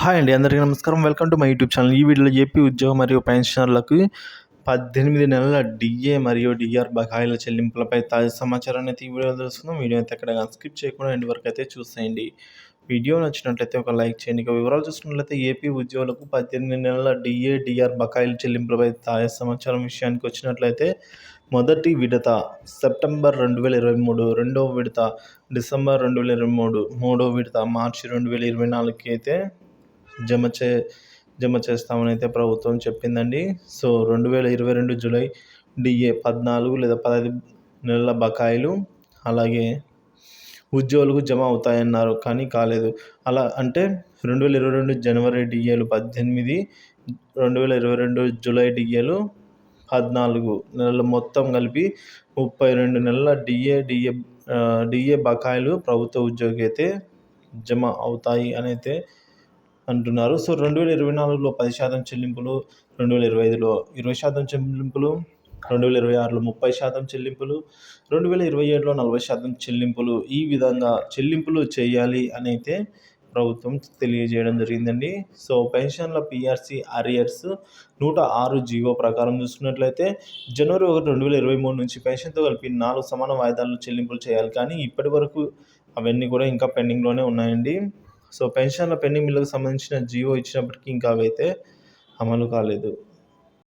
Hi అండి, అందరికీ నమస్కారం. Welcome to my YouTube channel. ఈ వీడియోలో ఏపీ ఉద్యోగ మరియు పెన్షనర్లకు 18 నెలల డిఏ మరియు డిఆర్ బకాయిల చెల్లింపులపై తాజా సమాచారాన్ని అయితే ఈ వీడియోలో తెలుసుకుందాం. వీడియో అయితే ఎక్కడ స్కిప్ చేయకుండా ఎండ్ వరకు అయితే చూసేయండి. వీడియో నచ్చినట్లయితే ఒక లైక్ చేయండి. ఇక వివరాలు చూసుకున్నట్లయితే ఏపీ ఉద్యోగులకు 18 నెలల డిఏ డిఆర్ బకాయిల చెల్లింపులపై తాజా సమాచారం విషయానికి వచ్చినట్లయితే మొదటి విడత సెప్టెంబర్ 2023, రెండవ విడత డిసెంబర్ 2023, మూడవ విడత మార్చి 2024కి అయితే జమ చేస్తామని అయితే ప్రభుత్వం చెప్పిందండి. సో 2022 జూలై డిఏ 14 లేదా 15 నెలల బకాయిలు అలాగే ఉద్యోగులకు జమ అవుతాయన్నారు, కానీ కాలేదు. అలా అంటే 2022 జనవరి డిఏలు 18, 2022 జూలై డిఏలు 14 నెలలు, మొత్తం కలిపి 32 నెలల డిఏ బకాయిలు ప్రభుత్వ ఉద్యోగికి అయితే జమ అవుతాయి అని అయితే అంటున్నారు. సో 2024లో 10% చెల్లింపులు, 2025లో 20% చెల్లింపులు, 2026లో 30% చెల్లింపులు, 2027లో 40% చెల్లింపులు, ఈ విధంగా చెల్లింపులు చేయాలి అని అయితే ప్రభుత్వం తెలియజేయడం జరిగిందండి. సో పెన్షన్ల పిఆర్సీ అరియర్స్ 106 జీవో ప్రకారం చూసుకున్నట్లయితే జనవరి 1, 2023 నుంచి పెన్షన్తో కలిపి 4 సమాన వాయిదాల్లో చెల్లింపులు చేయాలి, కానీ ఇప్పటి వరకు అవన్నీ కూడా ఇంకా పెండింగ్లోనే ఉన్నాయండి. సో పెన్షన్ల పెండింగ్ బిల్లుకు సంబంధించిన జీవో ఇచ్చినప్పటికీ ఇంకా అవైతే అమలు కాలేదు.